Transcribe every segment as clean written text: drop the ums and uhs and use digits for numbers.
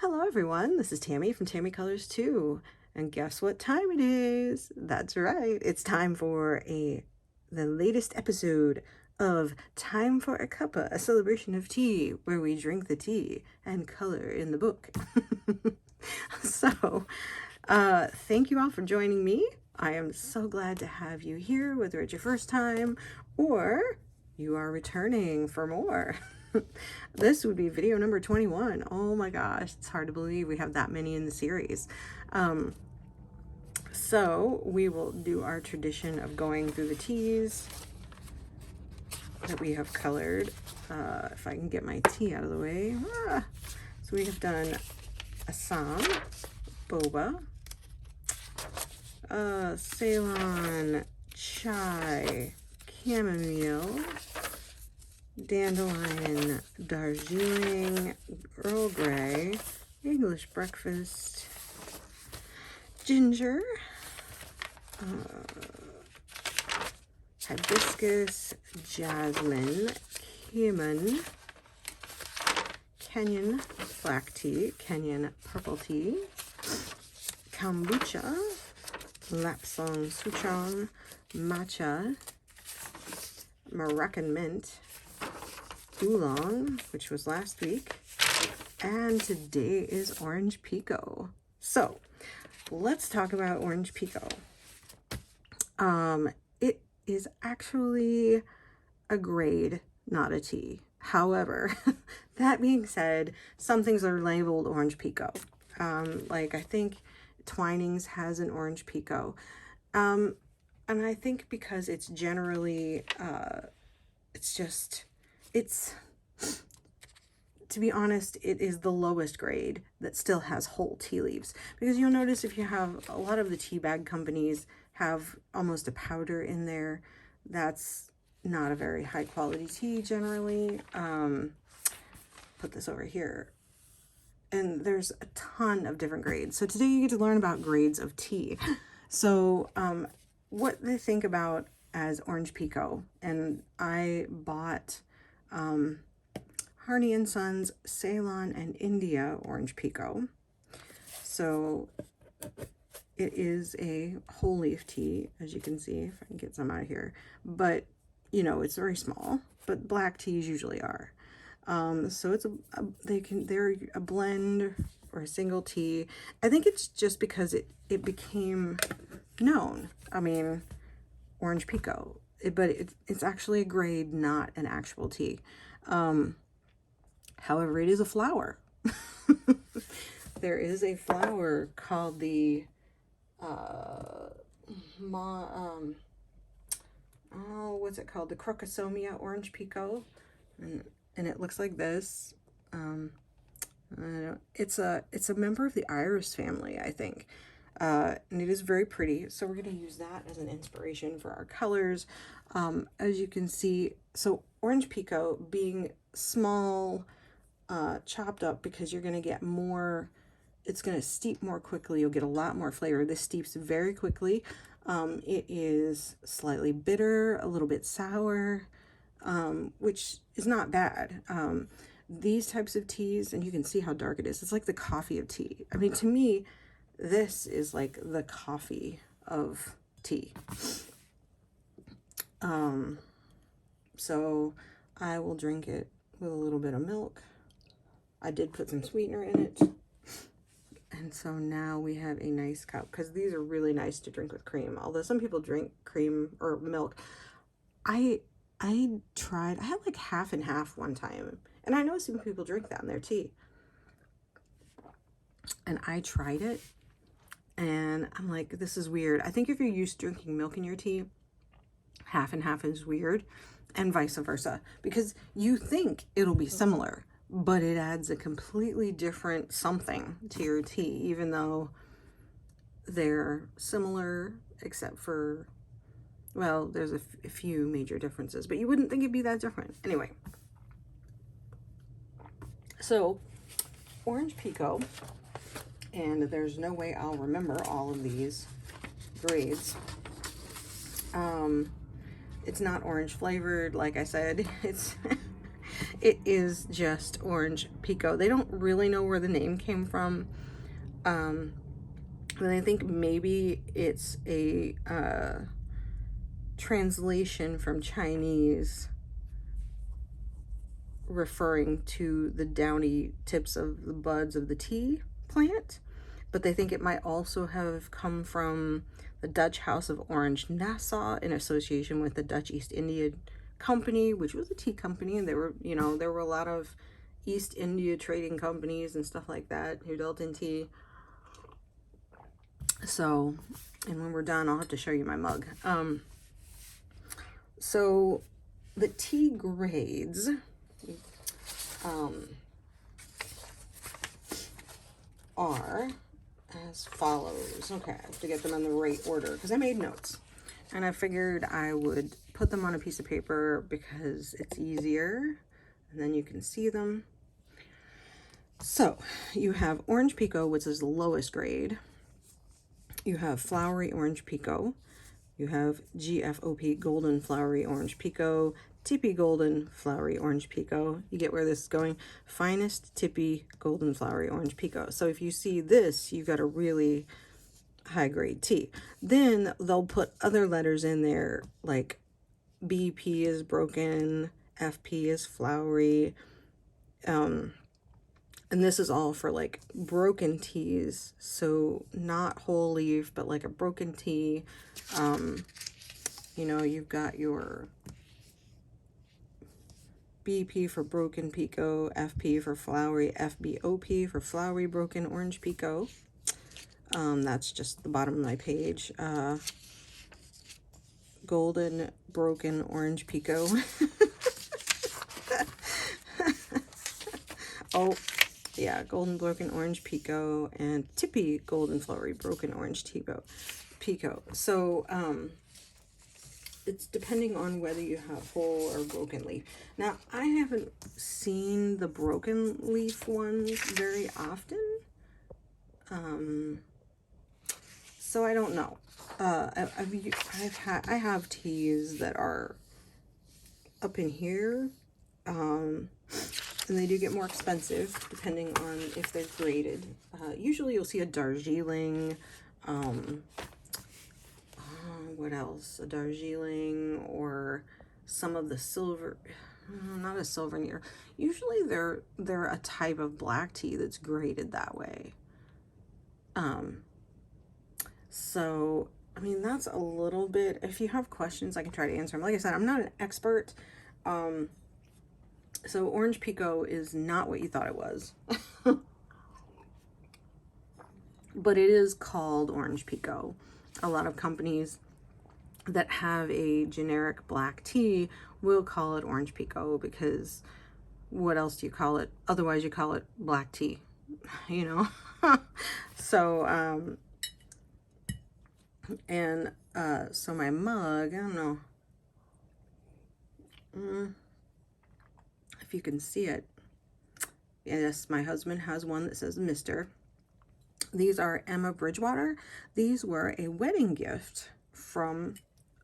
Hello everyone, this is Tammy from Tammy Colors 2, and guess what time it is? That's right, it's time for the latest episode of Time for a Cuppa, a celebration of tea, where we drink the tea and color in the book. So, thank you all for joining me. I am so glad to have you here, whether it's your first time or you are returning for more. This would be video number 21. Oh my gosh, it's hard to believe we have that many in the series. So we will do our tradition of going through the teas that we have colored. If I can get my tea out of the way. So we have done Assam, Boba, Ceylon, Chai, Chamomile, Dandelion, Darjeeling, Earl Grey, English Breakfast, Ginger, Hibiscus, Jasmine, Cumin, Kenyan Black Tea, Kenyan Purple Tea, Kombucha, Lapsang, Souchong, Matcha, Moroccan Mint, Oolong, which was last week, and today is Orange Pekoe. So let's talk about Orange Pekoe. It is actually a grade, not a tea. However, that being said, some things are labeled Orange Pekoe. Like I think Twinings has an Orange Pekoe. And I think because it's generally, to be honest, it is the lowest grade that still has whole tea leaves. Because you'll notice if you have a lot of the tea bag companies have almost a powder in there, that's not a very high quality tea generally. Put this over here. And there's a ton of different grades. So today you get to learn about grades of tea. So what they think about as Orange Pekoe, and I bought Harney & Sons Ceylon and India Orange Pekoe. So it is a whole leaf tea, as you can see, if I can get some out of here. But, you know, it's very small, but black teas usually are. So it's they're a blend or a single tea. I think it's just because it became known. I mean, Orange Pekoe, but it's actually a grade, not an actual tea. However, it is a flower. There is a flower called the what's it called? The Crocosomia Orange Pekoe, and it looks like this. It's a member of the iris family, I think. And it is very pretty, so we're going to use that as an inspiration for our colors. As you can see, so Orange Pekoe being small, chopped up, because you're going to get more, it's going to steep more quickly. You'll get a lot more flavor. This steeps very quickly. It is slightly bitter, a little bit sour, which is not bad. These types of teas, and you can see how dark it is. It's like the coffee of tea. I mean, to me, this is like the coffee of tea. So I will drink it with a little bit of milk. I did put some sweetener in it. And so now we have a nice cup, because these are really nice to drink with cream. Although some people drink cream or milk. I tried, I had like half and half one time. And I know some people drink that in their tea. And I tried it. And I'm like, this is weird. I think if you're used to drinking milk in your tea, half and half is weird, and vice versa. Because you think it'll be similar, but it adds a completely different something to your tea, even though they're similar, except for, well, there's a few major differences, but you wouldn't think it'd be that different. Anyway, so Orange Pekoe. And there's no way I'll remember all of these grades. It's not orange flavored, like I said. It's It is just orange Pekoe. They don't really know where the name came from. But I think maybe it's a translation from Chinese referring to the downy tips of the buds of the tea plant. But they think it might also have come from the Dutch House of Orange Nassau in association with the Dutch East India Company, which was a tea company. And there were, you know, there were a lot of East India trading companies and stuff like that who dealt in tea. So, and when we're done, I'll have to show you my mug. So the tea grades are as follows. Okay, I have to get them in the right order because I made notes. And I figured I would put them on a piece of paper because it's easier and then you can see them. So you have orange Pekoe, which is the lowest grade. You have flowery orange Pekoe. You have GFOP, golden flowery orange Pekoe. Tippy golden flowery orange Pekoe. You get where this is going. Finest tippy golden flowery orange Pekoe. So if you see this, you've got a really high grade tea. Then they'll put other letters in there like BP is broken, FP is flowery. And this is all for like broken teas. So not whole leaf, but like a broken tea. You know, you've got your BP for broken Pekoe, FP for flowery, FBOP for flowery broken orange Pekoe. That's just the bottom of my page. Golden broken orange Pekoe. Oh, yeah, golden broken orange Pekoe and tippy golden flowery broken orange Pekoe. So, it's depending on whether you have whole or broken leaf. Now, I haven't seen the broken leaf ones very often. So I don't know. I have teas that are up in here. And they do get more expensive depending on if they're graded. Usually you'll see a Darjeeling, what else? A Darjeeling or some of the silver, not a silver near. Usually they're a type of black tea that's graded that way. So, I mean, that's a little bit, if you have questions, I can try to answer them. Like I said, I'm not an expert. So orange Pekoe is not what you thought it was. But it is called orange Pekoe. A lot of companies that have a generic black tea will call it orange Pekoe because what else do you call it? Otherwise you call it black tea, you know? So, so my mug, I don't know if you can see it. Yes, my husband has one that says Mr. These are Emma Bridgewater. These were a wedding gift from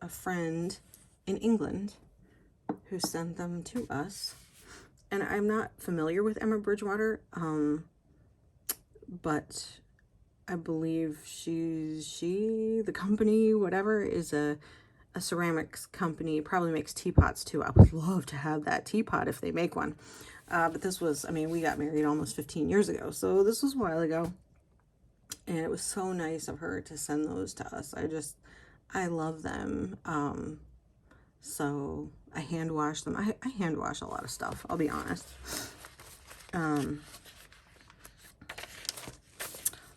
a friend in England who sent them to us. And I'm not familiar with Emma Bridgewater, but I believe the company, whatever, is a ceramics company, probably makes teapots too. I would love to have that teapot if they make one. But this was, I mean, we got married almost 15 years ago, so this was a while ago. And it was so nice of her to send those to us. I love them. So I hand wash them. I hand wash a lot of stuff, I'll be honest.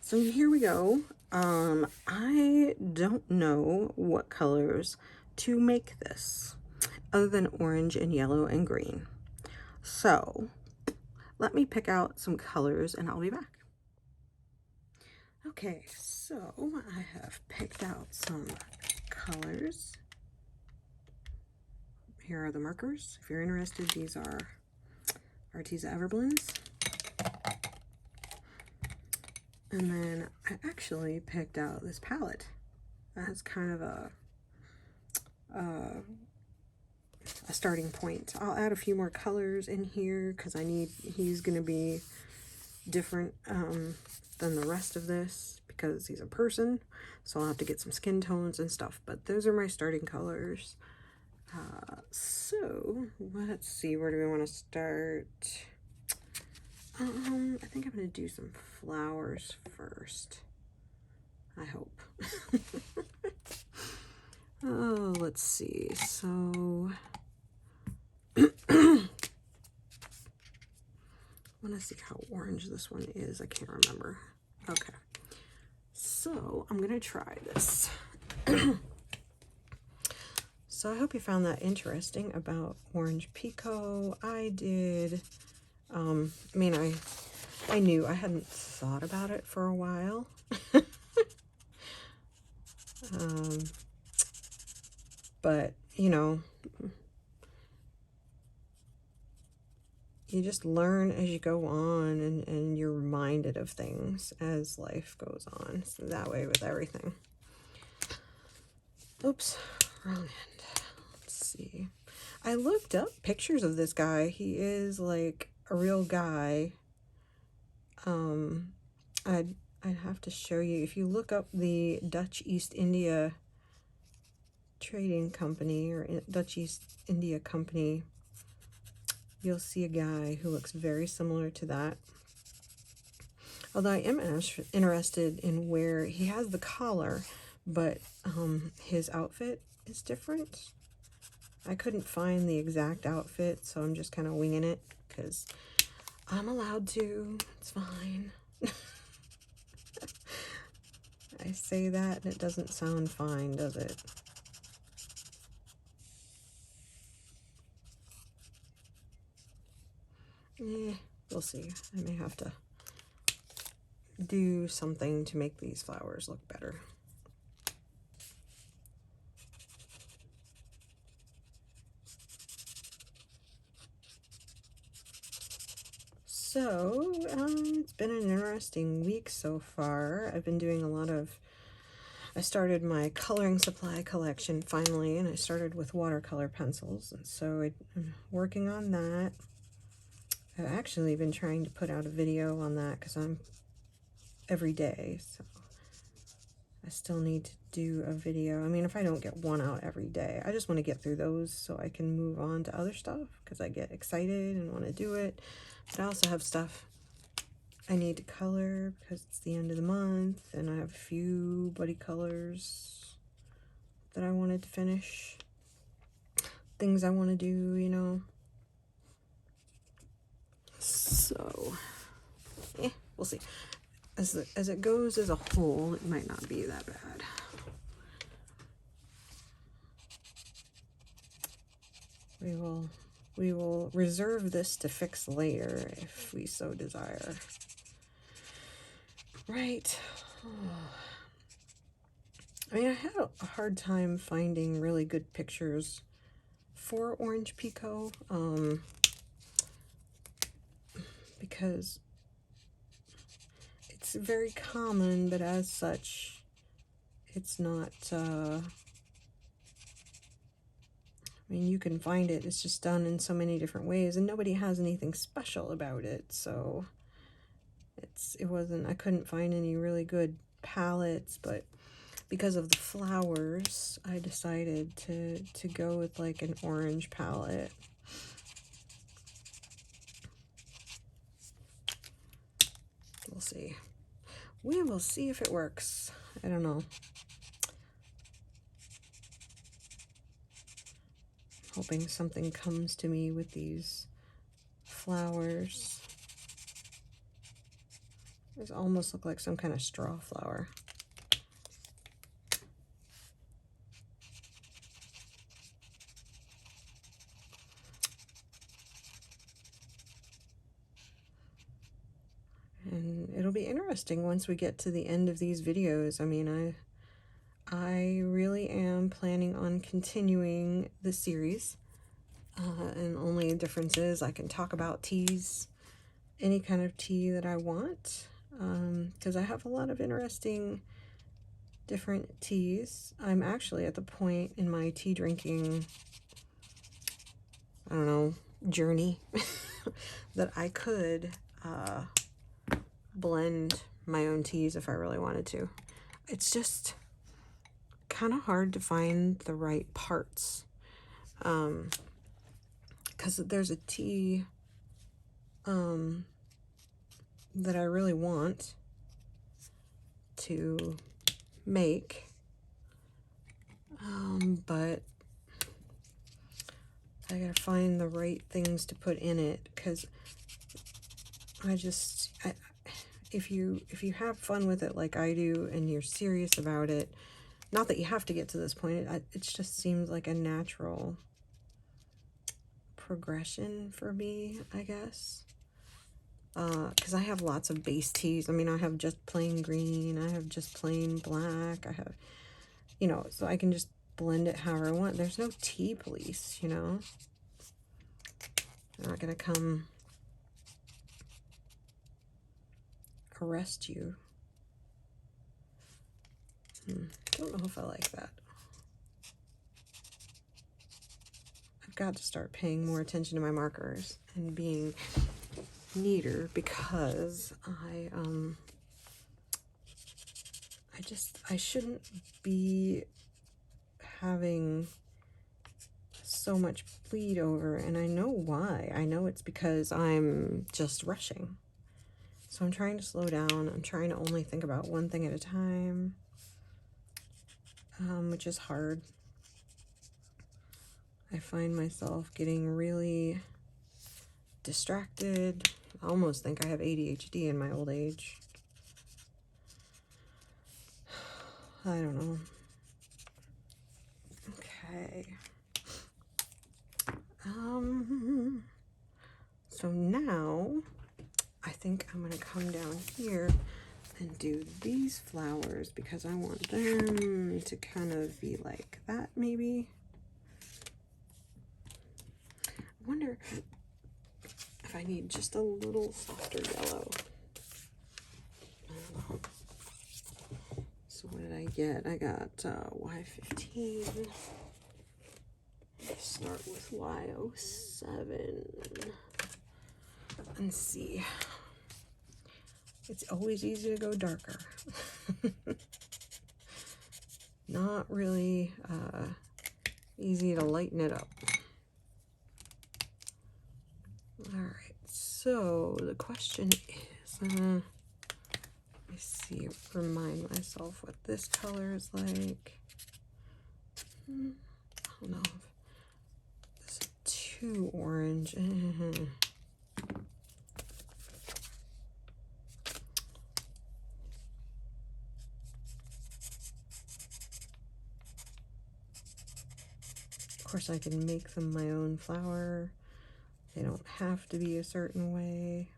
So here we go. I don't know what colors to make this other than orange and yellow and green. So let me pick out some colors and I'll be back. Okay, so I have picked out some colors. Here are the markers. If you're interested, these are Arteza Everblends. And then I actually picked out this palette. That's kind of a a starting point. I'll add a few more colors in here because he's going to be different than the rest of this because he's a person. So I'll have to get some skin tones and stuff. But those are my starting colors. So let's see, where do we want to start? I think I'm going to do some flowers first. I hope. Oh, let's see. So I want to see how orange this one is. I can't remember. Okay. So I'm going to try this. So I hope you found that interesting about orange Pekoe. I did. I mean, I knew I hadn't thought about it for a while. But, you know, you just learn as you go on, and you're reminded of things as life goes on. So that way with everything. Oops, wrong end. Let's see. I looked up pictures of this guy. He is like a real guy. I'd have to show you. If you look up the Dutch East India Trading Company or Dutch East India Company, you'll see a guy who looks very similar to that. Although I am interested in where he has the collar, but his outfit is different. I couldn't find the exact outfit, so I'm just kind of winging it because I'm allowed to. It's fine. I say that and it doesn't sound fine, does it? We'll see. I may have to do something to make these flowers look better. So, it's been an interesting week so far. I've been doing a lot of... I started my coloring supply collection finally, and I started with watercolor pencils. And so I'm working on that. I've actually been trying to put out a video on that because I'm every day, so I still need to do a video. I mean, if I don't get one out every day, I just want to get through those so I can move on to other stuff because I get excited and want to do it. But I also have stuff I need to color because it's the end of the month, and I have a few buddy colors that I wanted to finish. Things I want to do, you know. So, we'll see. As it goes as a whole, it might not be that bad. We will reserve this to fix later if we so desire. Right. I mean, I had a hard time finding really good pictures for orange Pekoe, because it's very common, but as such, it's not, I mean, you can find it, it's just done in so many different ways, and nobody has anything special about it, so I couldn't find any really good palettes, but because of the flowers, I decided to go with like an orange palette. We'll see. We will see if it works. I don't know. Hoping something comes to me with these flowers. These almost look like some kind of straw flower. And it'll be interesting once we get to the end of these videos. I mean, I really am planning on continuing the series. And only difference is I can talk about teas, any kind of tea that I want, because I have a lot of interesting different teas. I'm actually at the point in my tea drinking I don't know, journey that I could blend my own teas if I really wanted to. It's just kind of hard to find the right parts. Because there's a tea that I really want to make, but I gotta find the right things to put in it, because if you have fun with it like I do and you're serious about it, not that you have to get to this point, it just seems like a natural progression for me, I guess. Because I have lots of base teas. I mean, I have just plain green, I have just plain black, I have, you know, so I can just blend it however I want. There's no tea police, you know. They're not gonna come arrest you. Don't know if I like that. I've got to start paying more attention to my markers and being neater, because I shouldn't be having so much bleed over, and I know why. I know it's because I'm just rushing. So I'm trying to slow down. I'm trying to only think about one thing at a time, which is hard. I find myself getting really distracted. I almost think I have ADHD in my old age. I don't know. Okay. So now I think I'm gonna come down here and do these flowers, because I want them to kind of be like that, maybe. I wonder if I need just a little softer yellow. I don't know. So what did I get? I got Y15. Start with Y07 and see. It's always easy to go darker. Not really easy to lighten it up. All right, so the question is, let me see, remind myself what this color is like. I don't know. This is too orange. Of course, I can make them my own flower. They don't have to be a certain way.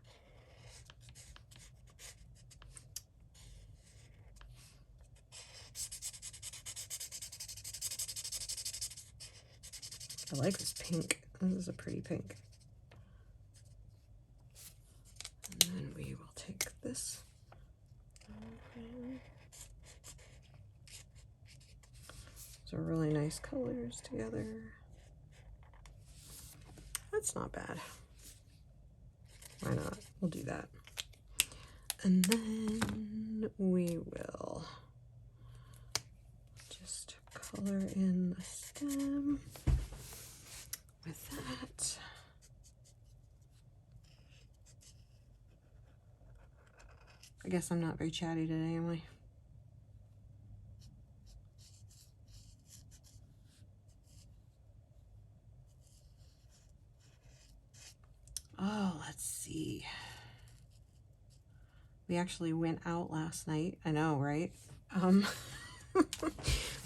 I like this pink. This is a pretty pink. And then we will take this. Those are really nice colors together. That's not bad. Why not? We'll do that. And then we will just color in the stem with that. I guess I'm not very chatty today, am I? Oh, let's see. We actually went out last night. I know, right?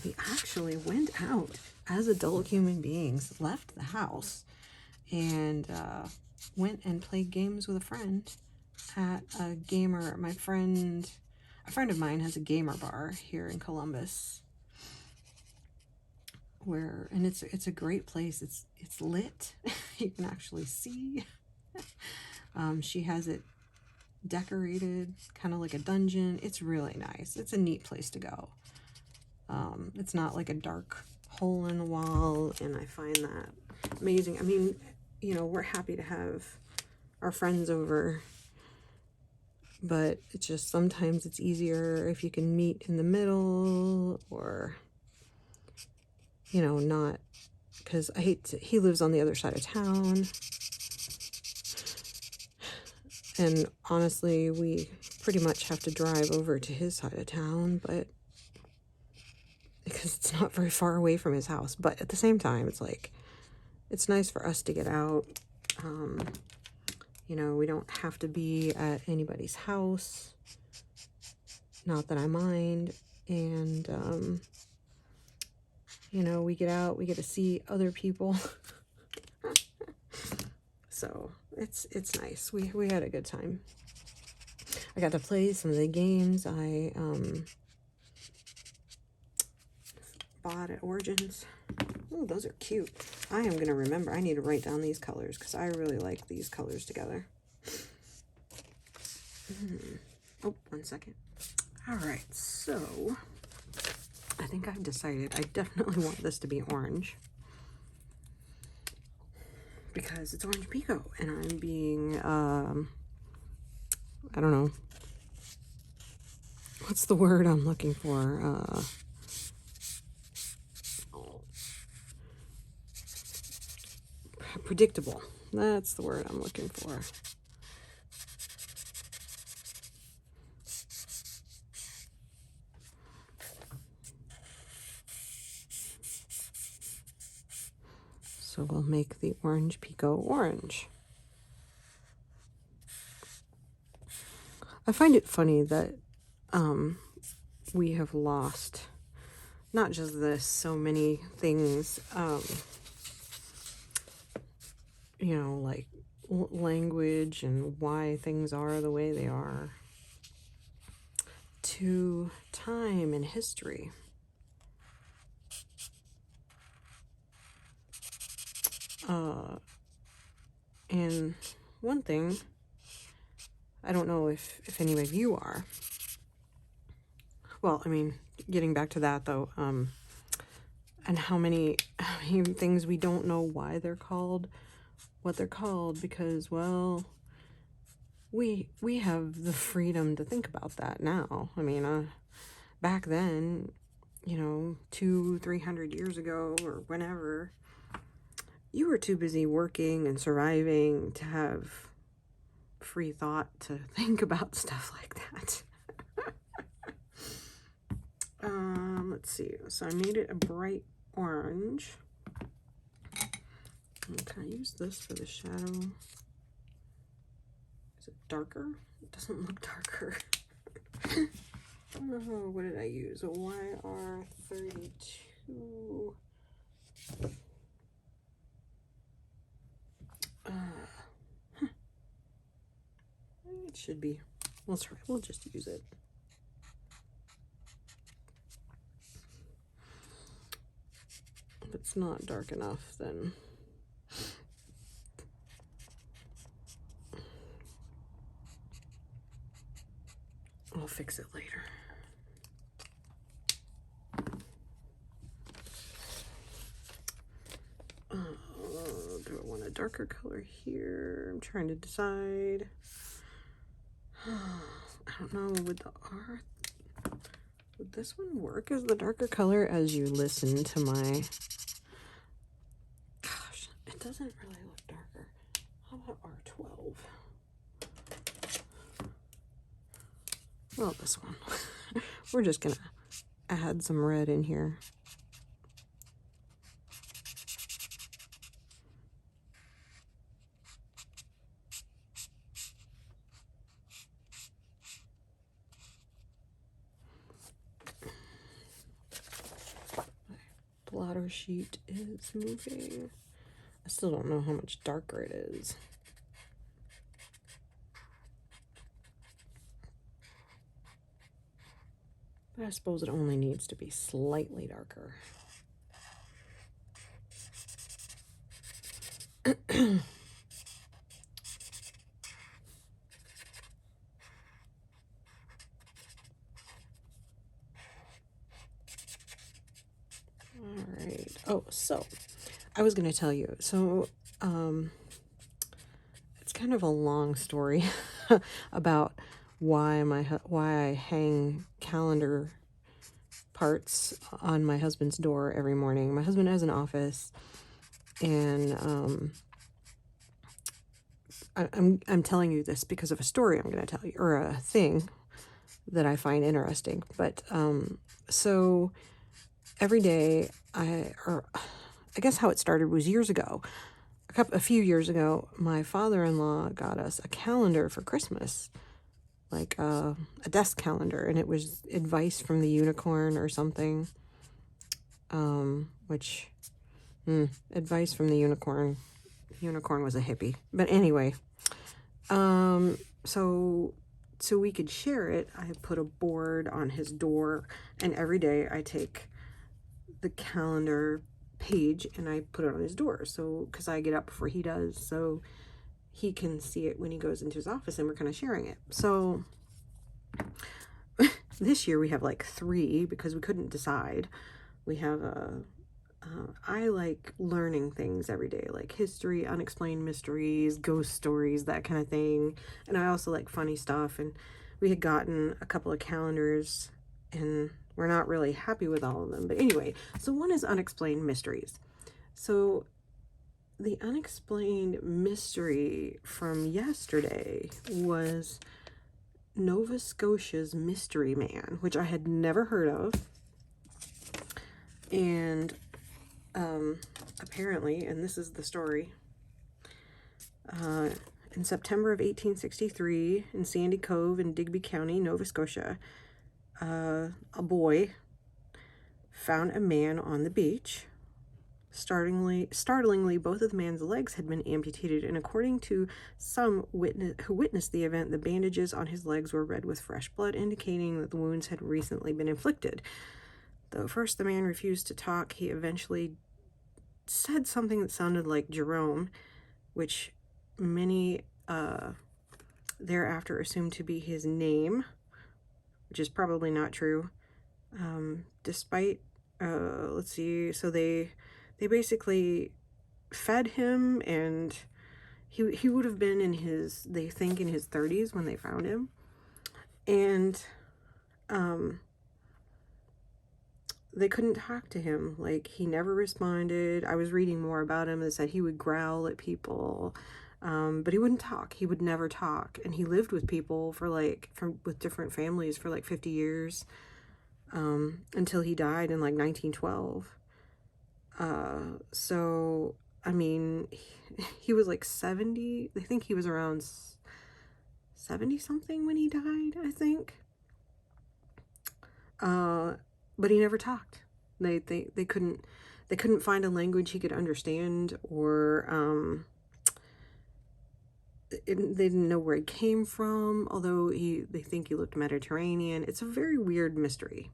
We actually went out as adult human beings, left the house, and went and played games with a friend at a gamer. A friend of mine has a gamer bar here in Columbus, and it's a great place. It's lit. You can actually see. She has it decorated kind of like a dungeon. It's really nice. It's a neat place to go. It's not like a dark hole in the wall, and I find that amazing. I mean, you know, we're happy to have our friends over, but it's just sometimes it's easier if you can meet in the middle, or, you know, not, because I hate to, he lives on the other side of town, and honestly, we pretty much have to drive over to his side of town, but because it's not very far away from his house. But at the same time, it's like, it's nice for us to get out. You know, we don't have to be at anybody's house. Not that I mind. And, you know, we get out, we get to see other people. So it's nice. We had a good time. I got to play some of the games I bought at Origins. Oh, those are cute. I am going to remember. I need to write down these colors because I really like these colors together. Oh, 1 second. All right, so I think I've decided I definitely want this to be orange because it's orange Pekoe, and I'm being, I don't know. What's the word I'm looking for? Predictable. That's the word I'm looking for. So we'll make the orange Pekoe orange. I find it funny that we have lost not just this, so many things, you know, like language and why things are the way they are, to time and history. And one thing, I don't know if any of you are, well, I mean, getting back to that though, and how many things we don't know why they're called what they're called, because, well, we have the freedom to think about that now. I mean, back then, you know, 200-300 years ago or whenever, you were too busy working and surviving to have free thought to think about stuff like that. Let's see. So I made it a bright orange. Can I use this for the shadow? Is it darker? It doesn't look darker. Oh, what did I use? A YR32. It should be. We'll try. We'll just use it. If it's not dark enough, then I'll fix it later. Do I want a darker color here? I'm trying to decide. I don't know, would this one work as the darker color as you listen to my... Gosh, it doesn't really look darker. How about R12? Well, this one. We're just gonna add some red in here. Blotter sheet is moving. I still don't know how much darker it is. But I suppose it only needs to be slightly darker. All right. Oh, so I was going to tell you. So kind of a long story about why I hang calendar parts on my husband's door every morning. My husband has an office, and I'm telling you this because of a story I'm going to tell you, or a thing that I find interesting. But so every day, I guess how it started was years ago. A few years ago, my father-in-law got us a calendar for Christmas, like a desk calendar, and it was advice from the unicorn or something. Advice from the unicorn. Unicorn was a hippie, but anyway. So we could share it. I put a board on his door, and every day I take the calendar page and I put it on his door. So, because I get up before he does, so he can see it when he goes into his office, and we're kind of sharing it. So this year we have like 3 because we couldn't decide. We have I like learning things every day, like history, unexplained mysteries, ghost stories, that kind of thing. And I also like funny stuff. And we had gotten a couple of calendars, and we're not really happy with all of them. But anyway, so one is unexplained mysteries. So the unexplained mystery from yesterday was Nova Scotia's Mystery Man, which I had never heard of. And apparently, and this is the story, in September of 1863, in Sandy Cove in Digby County, Nova Scotia, a boy found a man on the beach. Startlingly, both of the man's legs had been amputated, and according to some who witnessed the event, the bandages on his legs were red with fresh blood, indicating that the wounds had recently been inflicted. Though first the man refused to talk, he eventually said something that sounded like Jerome, which many thereafter assumed to be his name, which is probably not true. Despite, let's see, so they basically fed him, and he would have been in his, they think, in his 30s when they found him. And they couldn't talk to him. Like, he never responded. I was reading more about him that said he would growl at people, but he wouldn't talk. He would never talk. And he lived with people for with different families for like 50 years, until he died in like 1912. So, I mean, he was like 70. I think he was around 70 something when he died, I think. But he never talked. They couldn't find a language he could understand, or they didn't know where he came from, although they think he looked Mediterranean. It's a very weird mystery.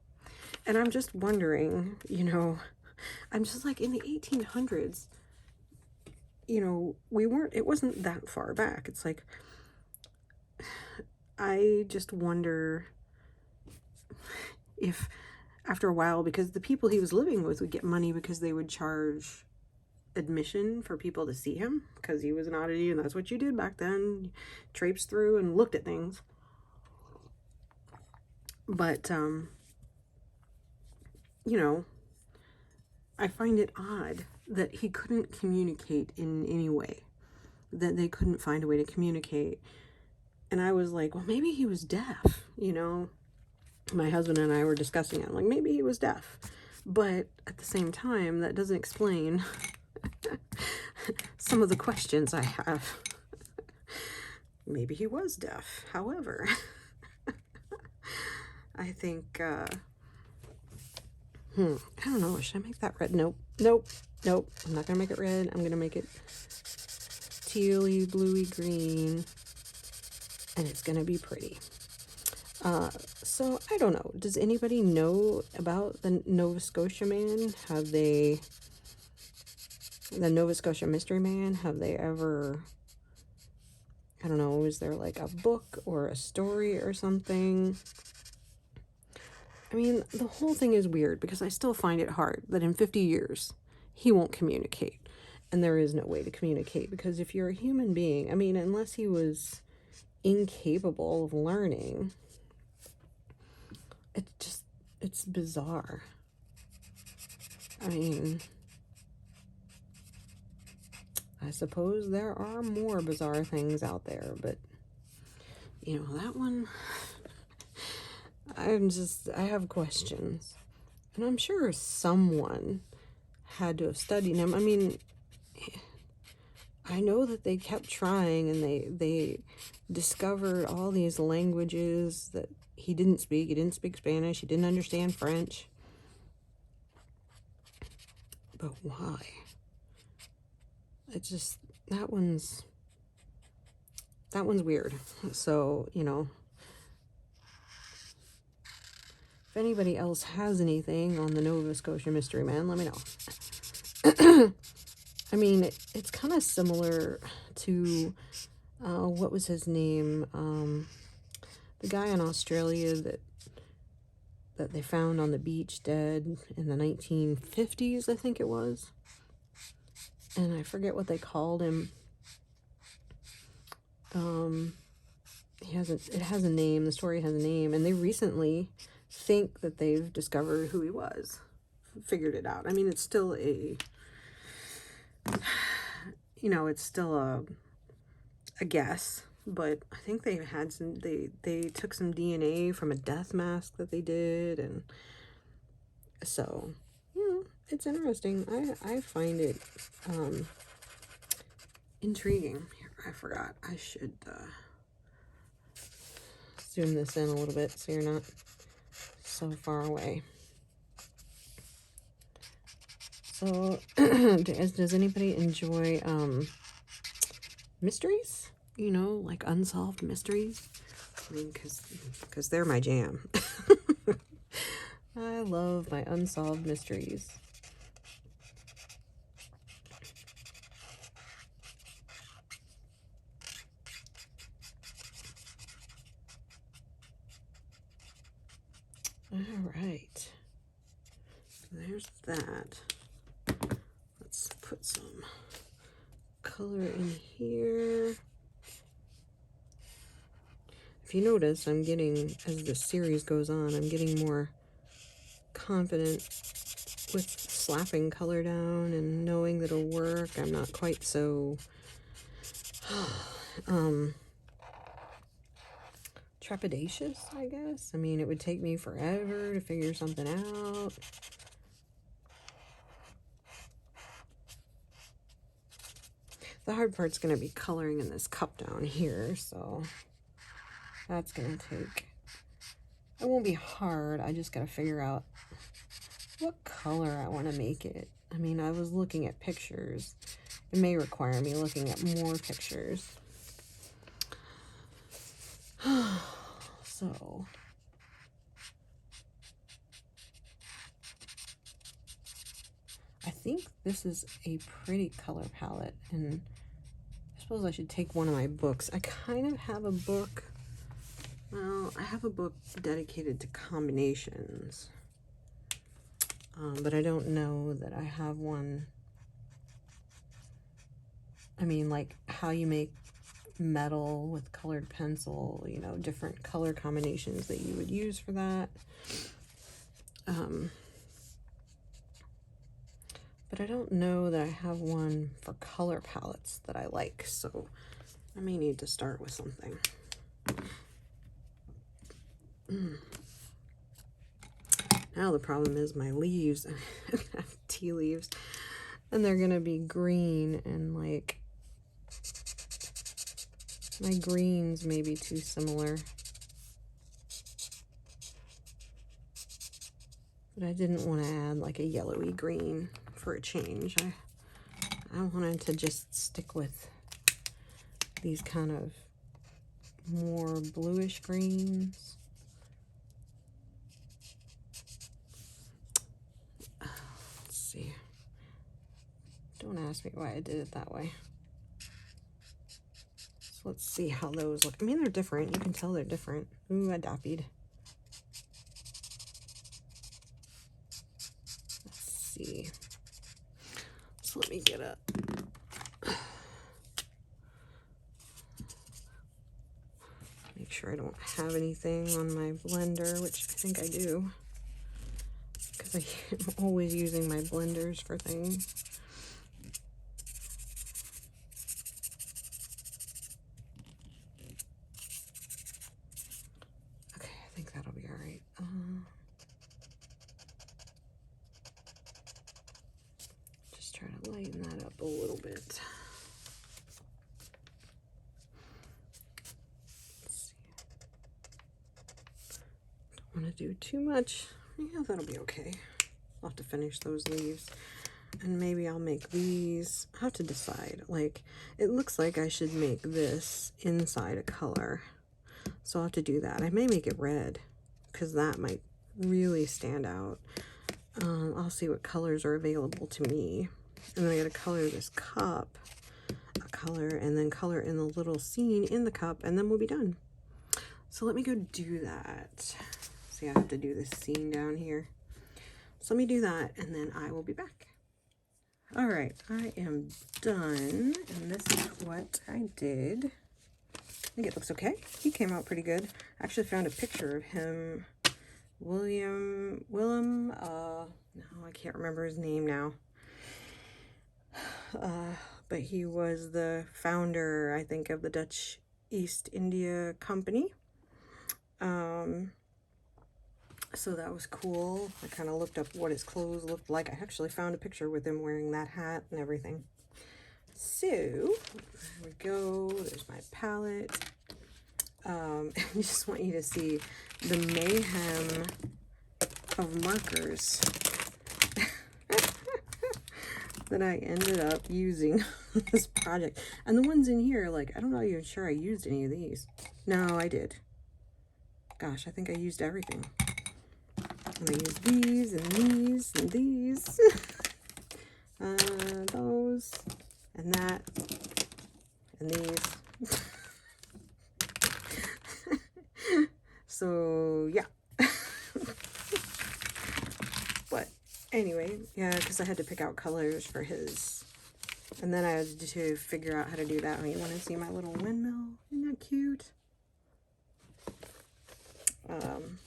And I'm just wondering, I'm just like, in the 1800s, it wasn't that far back. It's like, I just wonder if after a while, because the people he was living with would get money because they would charge admission for people to see him, because he was an oddity, and that's what you did back then. You traipsed through and looked at things. But, I find it odd that he couldn't communicate in any way, that they couldn't find a way to communicate. And I was like, well, maybe he was deaf, My husband and I were discussing it. Like, maybe he was deaf. But at the same time, that doesn't explain some of the questions I have. Maybe he was deaf. However, I think, I don't know. Should I make that red? Nope. I'm not going to make it red. I'm going to make it tealy, bluey green. And it's going to be pretty. So I don't know. Does anybody know about the Nova Scotia Man? The Nova Scotia Mystery Man? Have they ever, I don't know, is there like a book or a story or something? I mean, the whole thing is weird, because I still find it hard that in 50 years he won't communicate. And there is no way to communicate, because if you're a human being, I mean, unless he was incapable of learning, it's bizarre. I mean, I suppose there are more bizarre things out there, but, you know, that one, I have questions. And I'm sure someone had to have studied him. I mean, I know that they kept trying, and they discovered all these languages that he didn't speak. He didn't speak Spanish. He didn't understand French. But why? It's just, that one's weird. So, you know, if anybody else has anything on the Nova Scotia Mystery Man, let me know. I mean, it's kind of similar to, what was his name? The guy in Australia that they found on the beach dead in the 1950s, I think it was. And I forget what they called him. It has a name. The story has a name, and they recently think that they've discovered who he was, figured it out. I mean, it's still a, you know, it's still a guess, but I think they've had some, they took some DNA from a death mask that they did, and so, you know, it's interesting. I find it intriguing. Here, I forgot. I should zoom this in a little bit so you're not so far away. So, does anybody enjoy mysteries? You know, like unsolved mysteries? I mean, because they're my jam. I love my unsolved mysteries. All right. There's that. Let's put some color in here. If you notice, I'm getting, as the series goes on, I'm getting more confident with slapping color down and knowing that it'll work. I'm not quite so trepidatious, I guess. I mean, it would take me forever to figure something out. The hard part's going to be coloring in this cup down here, so that's going to take, it won't be hard. I just got to figure out what color I want to make it. I mean, I was looking at pictures. It may require me looking at more pictures. So, I think this is a pretty color palette, and I suppose I should take one of my books. I kind of have a book. Well, I have a book dedicated to combinations, but I don't know that I have one. I mean, like how you make metal with colored pencil, you know, different color combinations that you would use for that. But I don't know that I have one for color palettes that I like, so I may need to start with something. Now the problem is my leaves. I have tea leaves, and they're gonna be green, and like my greens may be too similar. But I didn't want to add like a yellowy green for a change. I wanted to just stick with these kind of more bluish greens. Let's see. Don't ask me why I did it that way. So let's see how those look. I mean, they're different. You can tell they're different. Ooh, I dappied. Let's see. So let me get a Make sure I don't have anything on my blender, which I think I do, because I'm always using my blenders for things. Okay, I think that'll be all right. Just try to lighten that up a little bit. Want to do too much. Yeah, that'll be okay. I'll have to finish those leaves, and maybe I'll make these. I have to decide. Like, it looks like I should make this inside a color, so I'll have to do that. I may make it red because that might really stand out. I'll see what colors are available to me, and then I gotta color this cup a color, and then color in the little scene in the cup, and then we'll be done. So let me go do that. See, I have to do this scene down here. So let me do that, and then I will be back. All right, I am done, and this is what I did. I think it looks okay. He came out pretty good. I actually found a picture of him, Willem, no, I can't remember his name now. But he was the founder, I think, of the Dutch East India Company. So that was cool. I kind of looked up what his clothes looked like. I actually found a picture with him wearing that hat and everything. So, there we go. There's my palette. I just want you to see the mayhem of markers that I ended up using on this project. And the ones in here, like, I don't know even sure I used any of these. No, I did. Gosh, I think I used everything. And I used these and these and these. Those and that and these. So yeah. But anyway, yeah, because I had to pick out colors for his, and then I had to figure out how to do that. You want to see my little windmill? Isn't that cute?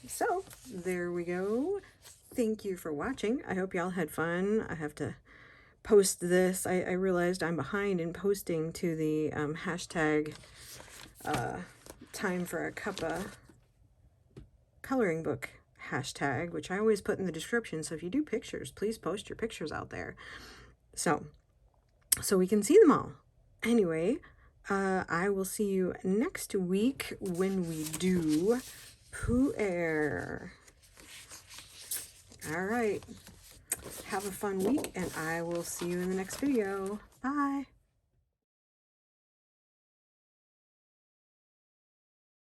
So there we go. Thank you for watching. I hope y'all had fun. I have to post this. I realized I'm behind in posting to the hashtag time for a Cuppa coloring book hashtag, which I always put in the description. So if you do pictures, please post your pictures out there. So we can see them all. Anyway, I will see you next week when we do Pekoe. All right. Have a fun week, and I will see you in the next video. Bye.